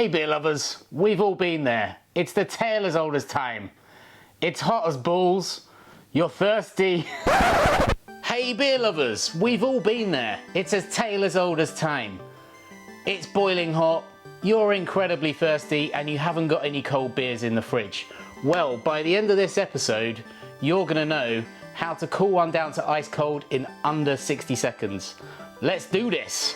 Hey beer lovers, we've all been there. It's the tale as old as time. It's hot as balls, you're thirsty. Hey beer lovers, we've all been there. It's a tale as old as time. It's boiling hot, you're incredibly thirsty, and you haven't got any cold beers in the fridge. Well, by the end of this episode, you're gonna know how to cool one down to ice cold in under 60 seconds. Let's do this.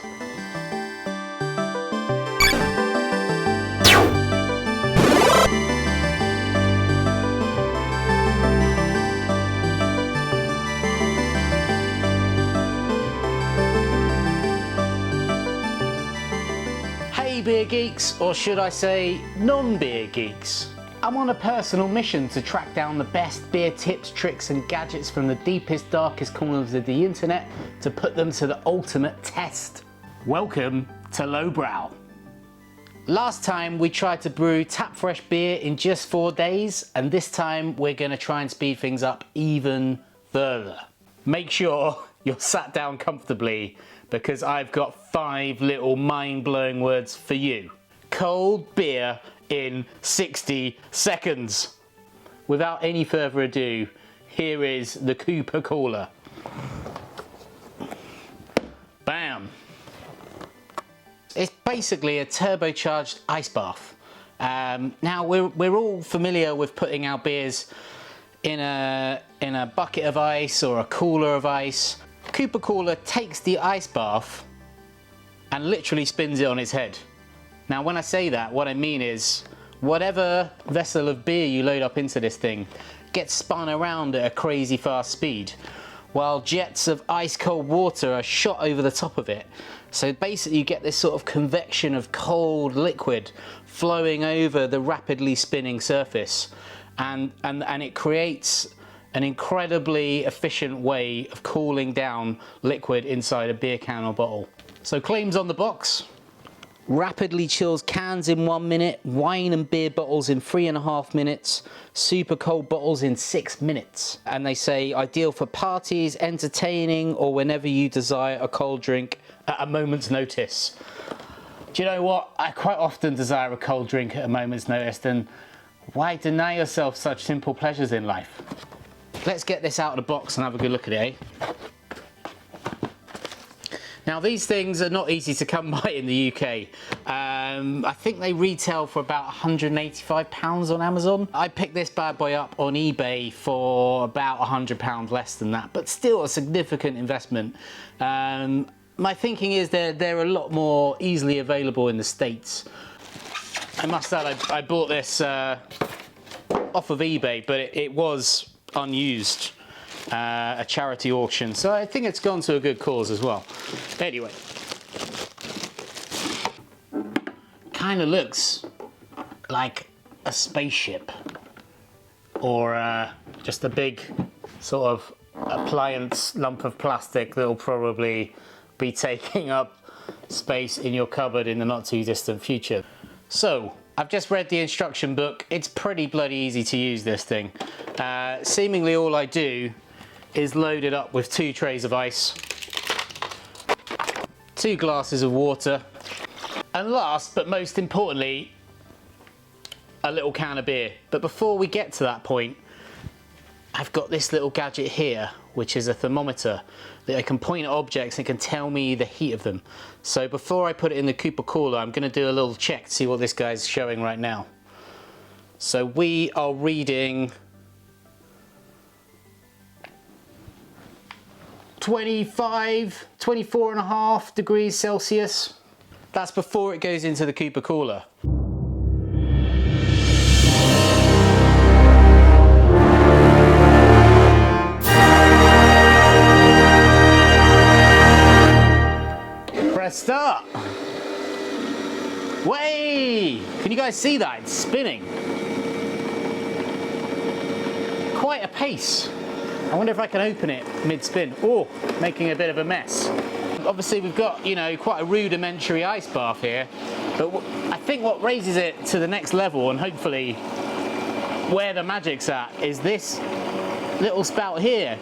Hey beer geeks, or should I say non-beer geeks. I'm on a personal mission to track down the best beer tips, tricks and gadgets from the deepest, darkest corners of the internet to put them to the ultimate test. Welcome to Lowbrow. Last time we tried to brew tap fresh beer in just 4 days, and this time we're going to try and speed things up even further. Make sure you're sat down comfortably because I've got 5 little mind-blowing words for you. Cold beer in 60 seconds. Without any further ado, here is the Cooper Cooler. Bam! It's basically a turbocharged ice bath. Now we're all familiar with putting our beers in a bucket of ice or a cooler of ice. Cooper Cooler takes the ice bath and literally spins it on its head. Now when I say that, what I mean is whatever vessel of beer you load up into this thing gets spun around at a crazy fast speed, while jets of ice cold water are shot over the top of it. So basically you get this sort of convection of cold liquid flowing over the rapidly spinning surface, and it creates an incredibly efficient way of cooling down liquid inside a beer can or bottle. So claims on the box: rapidly chills cans in 1 minute, wine and beer bottles in 3.5 minutes, super cold bottles in 6 minutes. And they say ideal for parties, entertaining, or whenever you desire a cold drink at a moment's notice. Do you know what? I quite often desire a cold drink at a moment's notice, then why deny yourself such simple pleasures in life? Let's get this out of the box and have a good look at it, eh? Now these things are not easy to come by in the UK. I think they retail for about £185 on Amazon. I picked this bad boy up on eBay for about £100 less than that, but still a significant investment. My thinking is they're a lot more easily available in the States. I must add, I bought this off of eBay, but it was unused. A charity auction, so I think it's gone to a good cause as well. Anyway, kind of looks like a spaceship, or just a big sort of appliance lump of plastic that'll probably be taking up space in your cupboard in the not too distant future. So I've just read the instruction book. It's pretty bloody easy to use, this thing. Seemingly all I do is load it up with 2 trays of ice, 2 glasses of water, and last but most importantly, a little can of beer. But before we get to that point, I've got this little gadget here, which is a thermometer that I can point at objects and can tell me the heat of them. So before I put it in the Cooper Cooler, I'm going to do a little check to see what this guy's showing right now. So we are reading 24.5 degrees Celsius. That's before it goes into the Cooper Cooler. Press start. Way! Can you guys see that? It's spinning. Quite a pace. I wonder if I can open it mid-spin. Oh, making a bit of a mess. Obviously we've got, you know, quite a rudimentary ice bath here, but I think what raises it to the next level, and hopefully where the magic's at, is this little spout here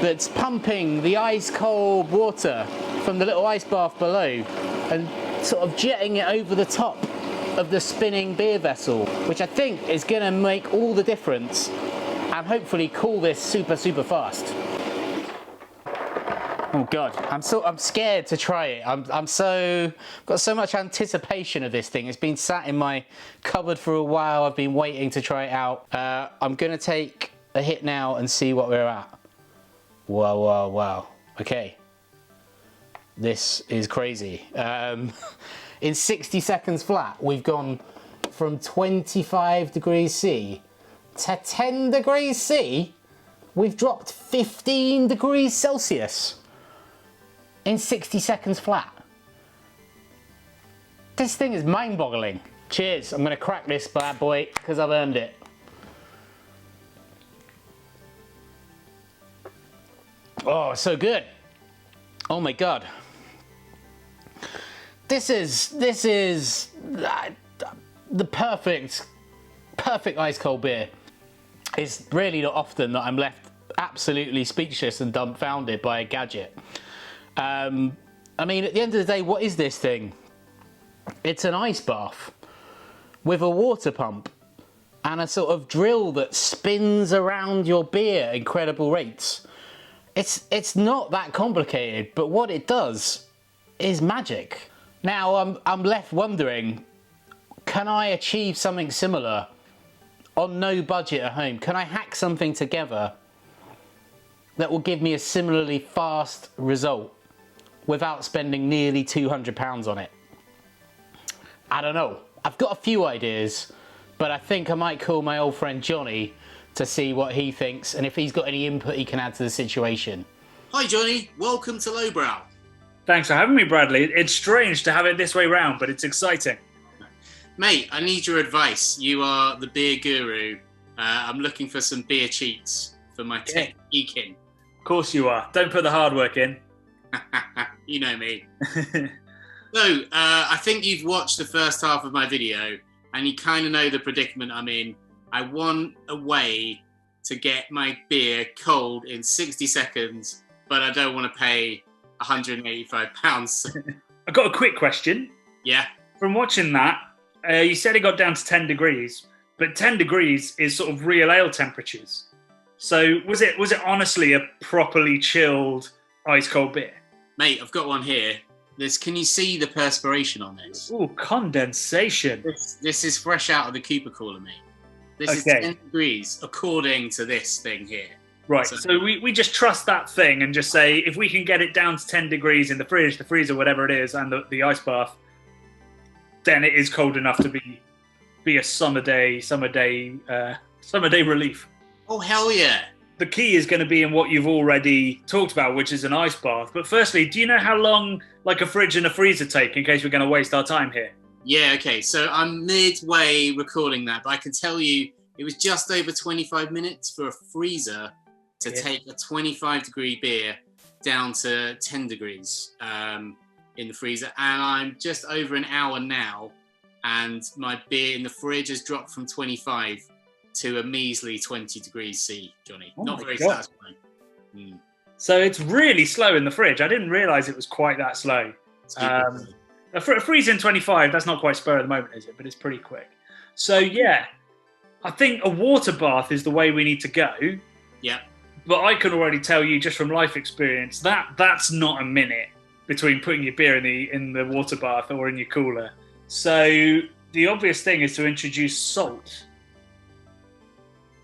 that's pumping the ice cold water from the little ice bath below and sort of jetting it over the top of the spinning beer vessel, which I think is going to make all the difference and hopefully cool this super fast. Oh God, I'm scared to try it. I've got so much anticipation of this thing. It's been sat in my cupboard for a while. I've been waiting to try it out. I'm gonna take a hit now and see what we're at. Wow. Okay. This is crazy. In 60 seconds flat, we've gone from 25 degrees C to 10 degrees C. We've dropped 15 degrees Celsius. In 60 seconds flat. This thing is mind-boggling. Cheers, I'm gonna crack this bad boy because I've earned it. Oh, so good. Oh my God. This is the perfect ice cold beer. It's really not often that I'm left absolutely speechless and dumbfounded by a gadget. I mean, at the end of the day, what is this thing? It's an ice bath with a water pump and a sort of drill that spins around your beer at incredible rates. It's not that complicated, but what it does is magic. Now, I'm left wondering, can I achieve something similar on no budget at home? Can I hack something together that will give me a similarly fast result without spending nearly £200 on it? I don't know. I've got a few ideas, but I think I might call my old friend Johnny to see what he thinks and if he's got any input he can add to the situation. Hi Johnny, welcome to Lowbrow. Thanks for having me, Bradley. It's strange to have it this way round, but it's exciting. Mate, I need your advice. You are the beer guru. I'm looking for some beer cheats for my tech geeking. Of course you are. Don't put the hard work in. You know me. So, I think you've watched the first half of my video and you kind of know the predicament I'm in. I want a way to get my beer cold in 60 seconds, but I don't want to pay £185. I've got a quick question. Yeah. From watching that, you said it got down to 10 degrees, but 10 degrees is sort of real ale temperatures. So was it honestly a properly chilled ice cold beer? Mate, I've got one here. Can you see the perspiration on this? Ooh, condensation. This is fresh out of the Cooper cooler, mate. This is 10 degrees according to this thing here. Right, so we just trust that thing and just say, if we can get it down to 10 degrees in the fridge, the freezer, whatever it is, and the ice bath, then it is cold enough to be a summer day relief. Oh, hell yeah. The key is going to be in what you've already talked about, which is an ice bath. But firstly, do you know how long like a fridge and a freezer take in case we're going to waste our time here? Yeah, okay, so I'm midway recording that, but I can tell you it was just over 25 minutes for a freezer to take a 25 degree beer down to 10 degrees in the freezer. And I'm just over an hour now, and my beer in the fridge has dropped from 25 to a measly 20 degrees C, Johnny. Oh, not very satisfying. So it's really slow in the fridge. I didn't realise it was quite that slow. A freezing 25, that's not quite spur at the moment, is it? But it's pretty quick. So yeah, I think a water bath is the way we need to go. Yeah. But I can already tell you just from life experience that's not a minute between putting your beer in the water bath or in your cooler. So the obvious thing is to introduce salt.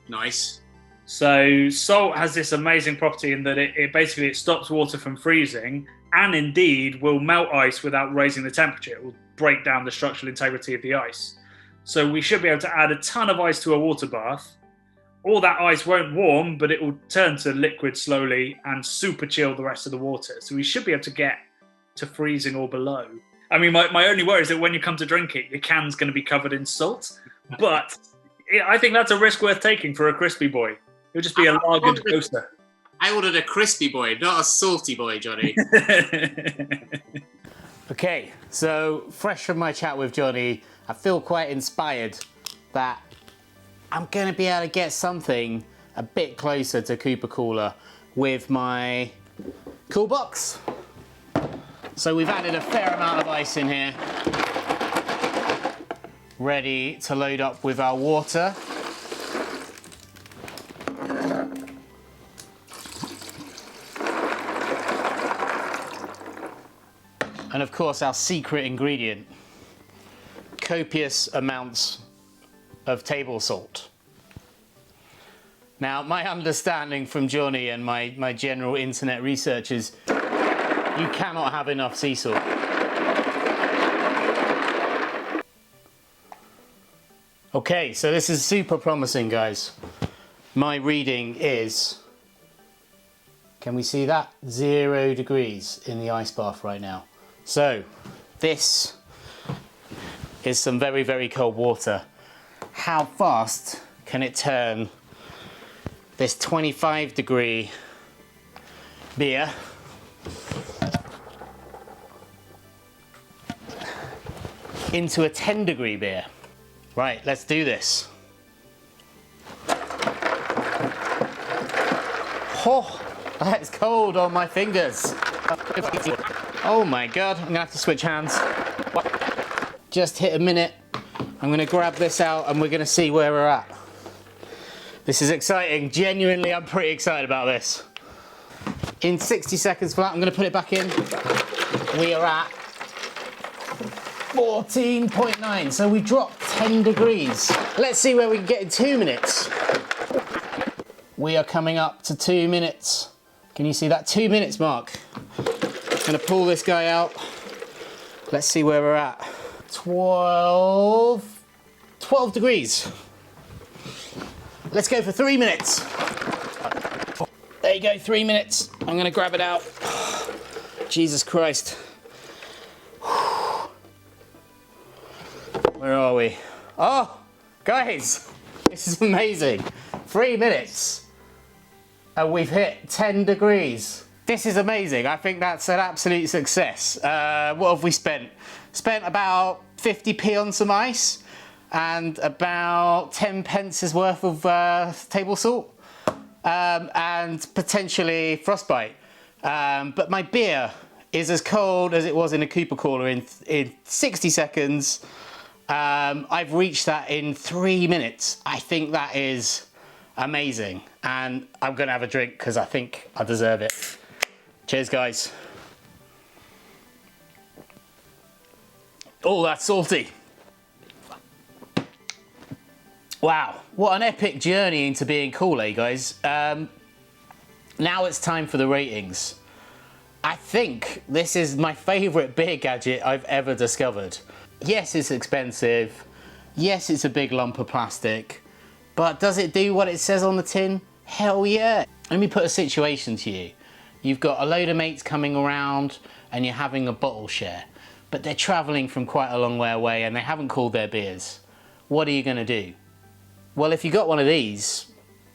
Nice. So salt has this amazing property in that it basically stops water from freezing and indeed will melt ice without raising the temperature. It will break down the structural integrity of the ice. So we should be able to add a ton of ice to a water bath. All that ice won't warm, but it will turn to liquid slowly and super chill the rest of the water. So we should be able to get to freezing or below. I mean, my only worry is that when you come to drink it, your can's going to be covered in salt. But I think that's a risk worth taking for a crispy boy. It'll just be a lagered coaster. I ordered a crispy boy, not a salty boy, Johnny. Okay, so fresh from my chat with Johnny, I feel quite inspired that I'm going to be able to get something a bit closer to Cooper Cooler with my cool box. So we've added a fair amount of ice in here. ready to load up with our water. And of course our secret ingredient, copious amounts of table salt. Now my understanding from Johnny and my general internet research is you cannot have enough sea salt. Okay, so this is super promising, guys. My reading is, can we see that? 0 degrees in the ice bath right now. So this is some very, very cold water. How fast can it turn this 25 degree beer into a 10 degree beer? Right, let's do this. Oh, that's cold on my fingers. Oh my God, I'm gonna have to switch hands. Just hit a minute. I'm gonna grab this out and we're gonna see where we're at. This is exciting. Genuinely, I'm pretty excited about this. In 60 seconds flat, I'm gonna put it back in. We are at 14.9, so we dropped 10 degrees. Let's see where we can get in 2 minutes. We are coming up to 2 minutes. Can you see that 2 minutes mark? Gonna pull this guy out. Let's see where we're at. 12 degrees. Let's go for 3 minutes. There you go, 3 minutes. I'm gonna grab it out. Jesus Christ. Where are we? Oh, guys, this is amazing. 3 minutes and we've hit 10 degrees. This is amazing. I think that's an absolute success. What have we spent? Spent about 50p on some ice and about 10 pence's worth of table salt and potentially frostbite. But my beer is as cold as it was in a Cooper cooler in 60 seconds. I've reached that in 3 minutes. I think that is amazing. And I'm gonna have a drink because I think I deserve it. Cheers, guys. Oh, that's salty. Wow, what an epic journey into being cool, eh, guys? Now it's time for the ratings. I think this is my favourite beer gadget I've ever discovered. Yes, it's expensive. Yes, it's a big lump of plastic. But does it do what it says on the tin? Hell yeah. Let me put a situation to you. You've got a load of mates coming around and you're having a bottle share, but they're travelling from quite a long way away and they haven't cooled their beers. What are you going to do? Well, if you got one of these,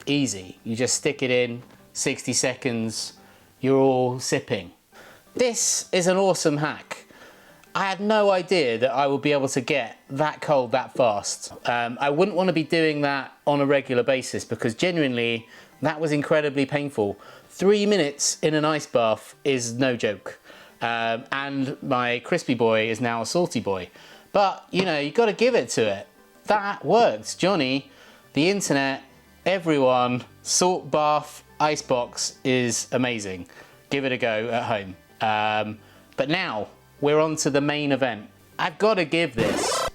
easy. You just stick it in, 60 seconds, you're all sipping. This is an awesome hack. I had no idea that I would be able to get that cold that fast. I wouldn't want to be doing that on a regular basis because genuinely that was incredibly painful. 3 minutes in an ice bath is no joke. And my crispy boy is now a salty boy. But, you know, you got to give it to it. That works. Johnny, the internet, everyone, salt bath, ice box is amazing. Give it a go at home. But now we're on to the main event. I've got to give this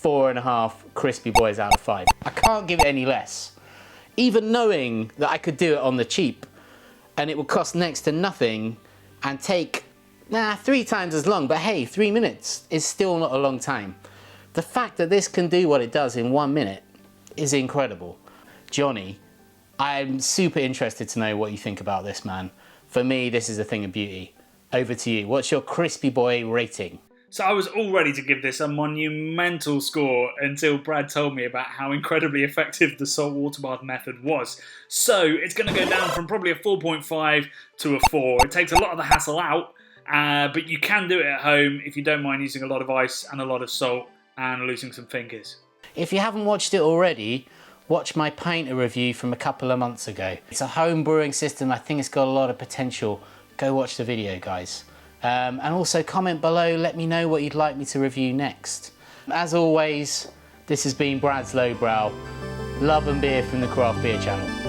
4.5 crispy boys out of 5. I can't give it any less. Even knowing that I could do it on the cheap and it would cost next to nothing and take 3 times as long, but hey, 3 minutes is still not a long time. The fact that this can do what it does in 1 minute is incredible. Johnny, I'm super interested to know what you think about this, man. For me, this is a thing of beauty. Over to you. What's your crispy boy rating? So I was all ready to give this a monumental score until Brad told me about how incredibly effective the salt water bath method was. So it's going to go down from probably a 4.5 to a 4. It takes a lot of the hassle out, but you can do it at home if you don't mind using a lot of ice and a lot of salt and losing some fingers. If you haven't watched it already, watch my Painter review from a couple of months ago. It's a home brewing system. I think it's got a lot of potential. Go watch the video, guys. And also comment below, let me know what you'd like me to review next. As always, This has been Brad's Lowbrow. Love and beer from the Craft Beer Channel.